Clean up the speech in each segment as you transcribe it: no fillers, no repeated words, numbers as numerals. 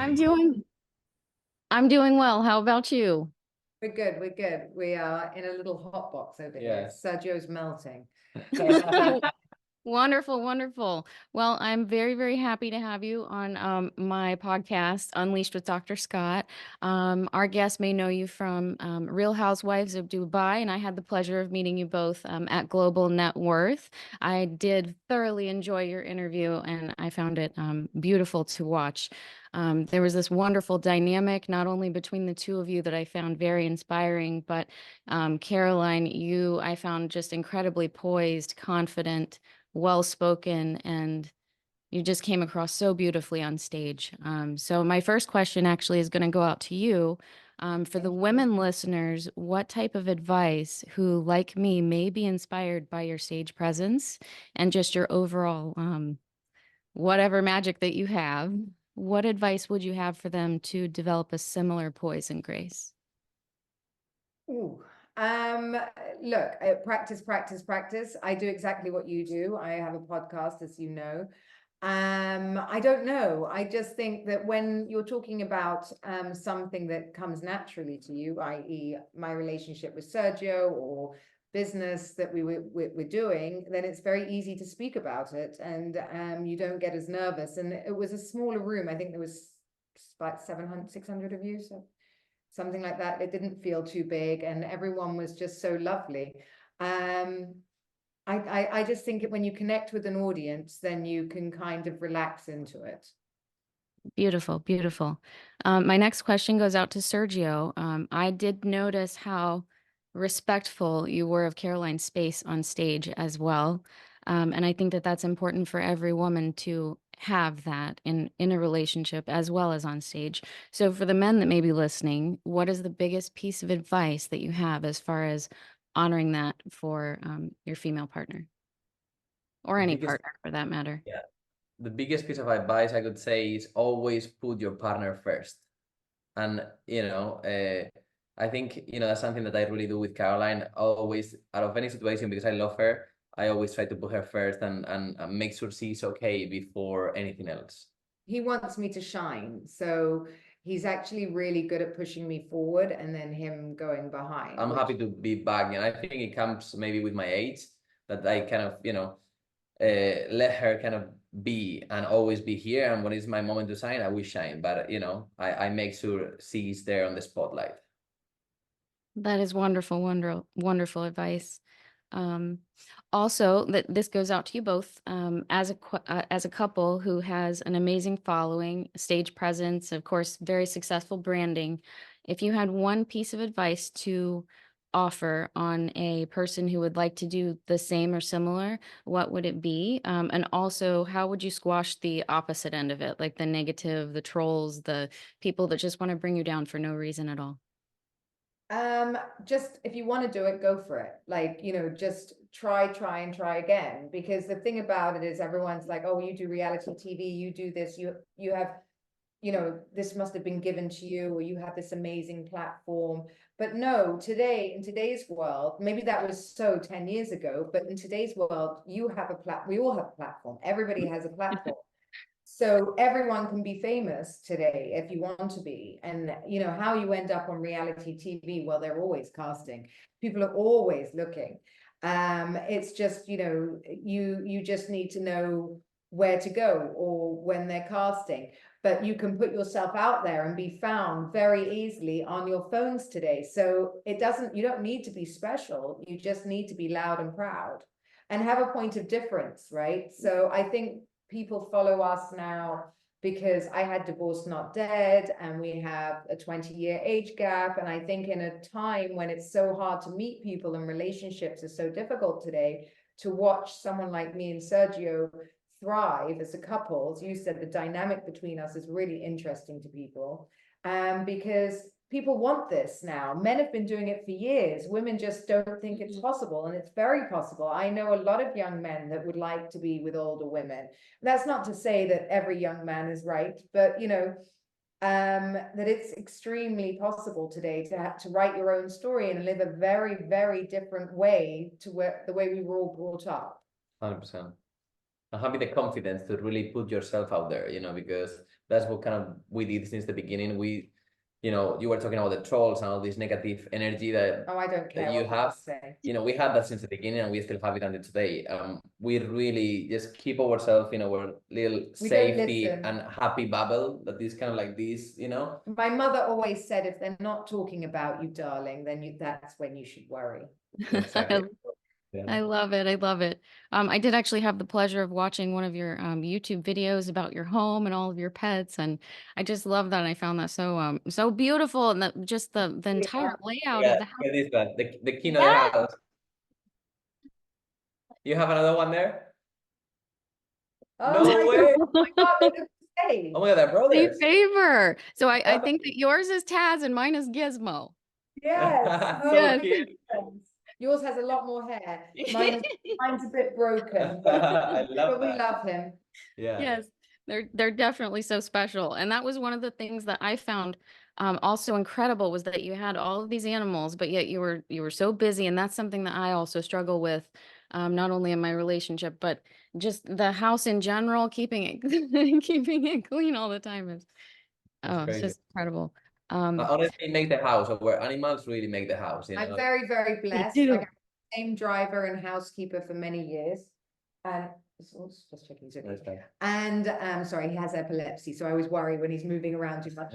I'm doing I'm doing well. How about you? We're good. We're good. We are in a little hot box over here. Yeah. Sergio's melting. Wonderful, wonderful. Well, I'm very, very happy to have you on my podcast, Unleashed with Dr. Scott. Our guests may know you from Real Housewives of Dubai, and I had the pleasure of meeting you both at Global Net Worth. I did thoroughly enjoy your interview, and I found it beautiful to watch. There was this wonderful dynamic, not only between the two of you that I found very inspiring, but Caroline, you I found just incredibly poised, confident, well-spoken, and you just came across so beautifully on stage. So my first question actually is going to go out to you. For the women listeners, what type of advice who, like me, may be inspired by your stage presence and just your overall whatever magic that you have, what advice would you have for them to develop a similar poise and grace? Ooh. Um, Look, practice, practice, practice. I do exactly what you do. I have a podcast, as you know. I don't know. I just think that when you're talking about something that comes naturally to you, i.e., my relationship with Sergio or business that we're doing, then it's very easy to speak about it, and you don't get as nervous. And it was a smaller room. I think there was like 700, 600 of you, so something like that. It didn't feel too big, and everyone was just so lovely. Um, I just think when you connect with an audience, then you can kind of relax into it. Beautiful, beautiful. My next question goes out to Sergio. I did notice how respectful you were of Caroline's space on stage as well. And I think that that's important for every woman to have that in a relationship as well as on stage. So for the men that may be listening, what is the biggest piece of advice that you have as far as honoring that for your female partner or The any biggest, partner for that matter? yeah, the biggest piece of advice I could say is always put your partner first. And, I think, that's something that I really do with Caroline. Always, out of any situation, because I love her, I always try to put her first and make sure she's okay before anything else. He wants me to shine, so he's actually really good at pushing me forward and then him going behind. I'm happy to be back, and I think it comes maybe with my age that I kind of, let her kind of be and always be here. And when it's my moment to shine, I will shine. But I make sure she's there on the spotlight. That is wonderful, wonderful, wonderful advice. Um, Also, that this goes out to you both as a couple who has an amazing following, stage presence, of course, very successful branding. If you had one piece of advice to offer on a person who would like to do the same or similar, what would it be? And also, how would you squash the opposite end of it, like the negative, the trolls, the people that just want to bring you down for no reason at all? Just if you want to do it, go for it. Like, just try and try again. Because the thing about it is everyone's like, oh, you do reality TV, you do this, you have, this must have been given to you, or you have this amazing platform. But no, today, in today's world, maybe that was so 10 years ago, but in today's world, we all have a platform. Everybody has a platform. So everyone can be famous today if you want to be. And how you end up on reality TV, well, they're always casting. People are always looking. It's just, you just need to know where to go or when they're casting. But you can put yourself out there and be found very easily on your phones today. So you don't need to be special. You just need to be loud and proud and have a point of difference, right? So I think people follow us now because I had Divorced Not Dead, and we have a 20-year age gap. And I think in a time when it's so hard to meet people and relationships are so difficult today, to watch someone like me and Sergio thrive as a couple, as you said, the dynamic between us is really interesting to people. Because people want this now. Men have been doing it for years. Women just don't think it's possible, and it's very possible. I know a lot of young men that would like to be with older women. That's not to say that every young man is right, but that it's extremely possible today to have to write your own story and live a very, very different way to the way we were all brought up. 100%. having the confidence to really put yourself out there, because that's what kind of we did since the beginning. You were talking about the trolls and all this negative energy that Oh, I don't care you what people have. say. We had that since the beginning, and we still have it until today. We really just keep ourselves in our little We don't safety listen. and happy bubble that is kind of like this. My mother always said, if they're not talking about you, darling, then that's when you should worry. Exactly. I love it. I love it. I did actually have the pleasure of watching one of your YouTube videos about your home and all of your pets, and I just love that. I found that so beautiful, and just the entire layout of Yeah, the house. look at this one, the king of the Yeah. house. You have another one there? Oh No my way! God, they look the same. Oh my God, they're They brothers. favor. So I think that yours is Taz and mine is Gizmo. Yes. So Yes. cute. Yours has a lot more hair. Mine's a bit broken, I love but we that. love him. Yeah. Yes, they're definitely so special. And that was one of the things that I found also incredible was that you had all of these animals, but yet you were so busy. And that's something that I also struggle with, not only in my relationship, but just the house in general, keeping it keeping it clean all the time is It's it's crazy. just incredible. But Um, honestly, make the house, where animals really make the house, I'm very, very they blessed. Like, do. I'm the same driver and housekeeper for many years. And just checking he's okay. That's fine. And sorry, he has epilepsy, so I always worry when he's moving around too much.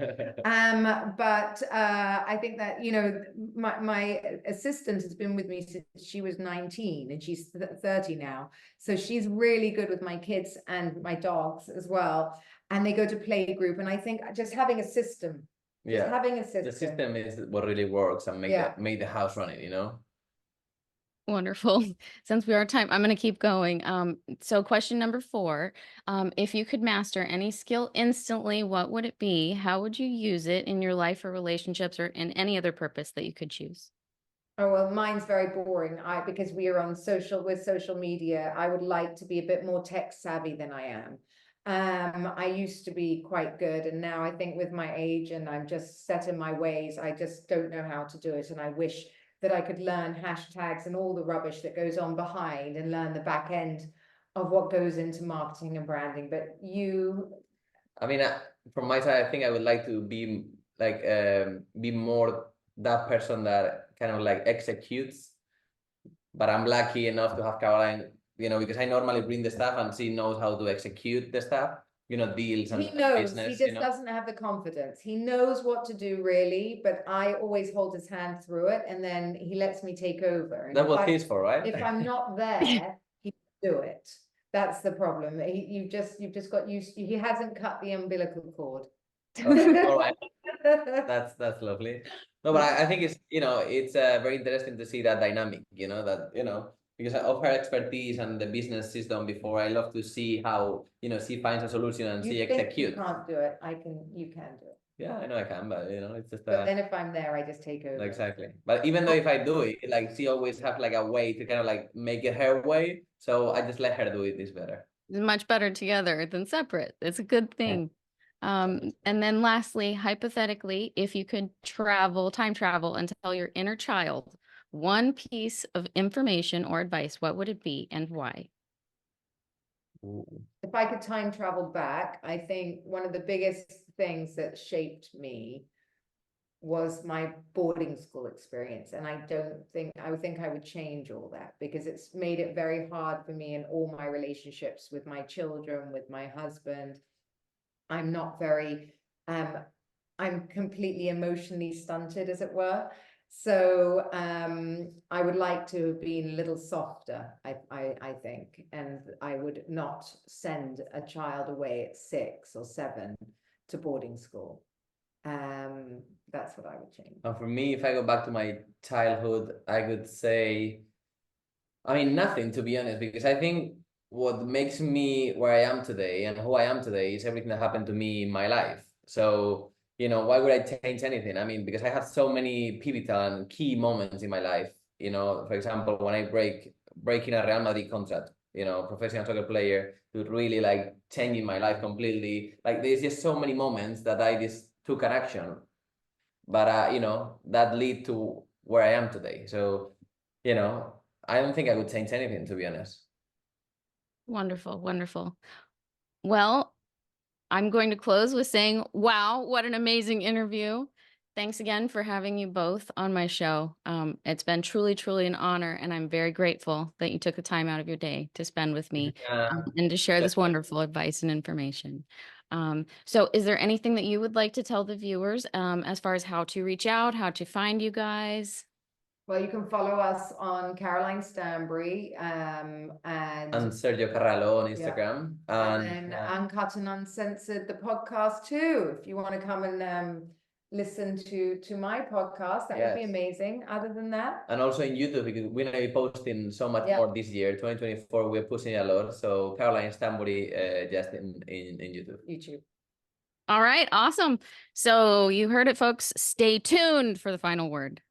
But I think that, my assistant has been with me since she was 19 and she's 30 now. So she's really good with my kids and my dogs as well. And they go to play group. And I think just having a system, Yeah. having a The system. system is what really works and make the house running. Wonderful. Since we are at time, I'm going to keep going. So question number 4, if you could master any skill instantly, what would it be? How would you use it in your life or relationships or in any other purpose that you could choose? Oh, well, mine's very boring. Because we are on social media, I would like to be a bit more tech savvy than I am. I used to be quite good, and now I think with my age and I'm just set in my ways, I just don't know how to do it. And I wish that I could learn hashtags and all the rubbish that goes on behind and learn the back end of what goes into marketing and branding. But I mean, from my side, I think I would like to be like be more that person that kind of like executes. But I'm lucky enough to have Caroline, because I normally bring the stuff and she knows how to execute the stuff, deals and he knows, business. he just doesn't have the confidence. He knows what to do really, but I always hold his hand through it, and then he lets me take over. And That's what he's for, right? if I'm not there, he can do it. That's the problem. You've just got used. He hasn't cut the umbilical cord. Okay, all right. That's lovely. No, but I think it's very interesting to see that dynamic, because of her expertise and the business she's done before, I love to see how, she finds a solution and she You executes. can't do it. You can do it. Yeah, I know I can, but it's just But then if I'm there, I just take over. exactly. But even though if I do it, like she always have like a way to kind of like make it her way. So I just let her do it. It's better. Much better together than separate. It's a good thing. And then lastly, hypothetically, if you could time travel and tell your inner child one piece of information or advice, what would it be and why? If I could time travel back, I think one of the biggest things that shaped me was my boarding school experience. And I would think I would change all that, because it's made it very hard for me in all my relationships with my children, with my husband. I'm not very, I'm completely emotionally stunted, as it were. So I would like to have been a little softer, I think, and I would not send a child away at 6 or 7 to boarding school. That's what I would change. And for me, if I go back to my childhood, I could say, I mean, nothing, to be honest, because I think what makes me where I am today and who I am today is everything that happened to me in my life. So, why would I change anything? I mean, because I had so many pivotal and key moments in my life. For example, when I breaking a Real Madrid contract, professional soccer player, to really like changing my life completely. Like there's just so many moments that I just took an action, but that lead to where I am today. So, I don't think I would change anything, to be honest. Wonderful, wonderful. Well, I'm going to close with saying, wow, what an amazing interview. Thanks again for having you both on my show. It's been truly, truly an honor, and I'm very grateful that you took the time out of your day to spend with me and to share this wonderful advice and information. So is there anything that you would like to tell the viewers as far as how to reach out, how to find you guys? Well, you can follow us on Caroline Stanbury, And and Sergio Carrallo on yeah. Instagram. And then Uncut and Uncensored, the podcast too. If you want to come and listen to my podcast, that would be Yes. amazing. Other than that, And also in YouTube, because we're gonna be posting so much Yeah. more this year, 2024, we're pushing a lot. So Caroline Stanbury, just in YouTube. YouTube. All right, awesome. So you heard it, folks. Stay tuned for the final word.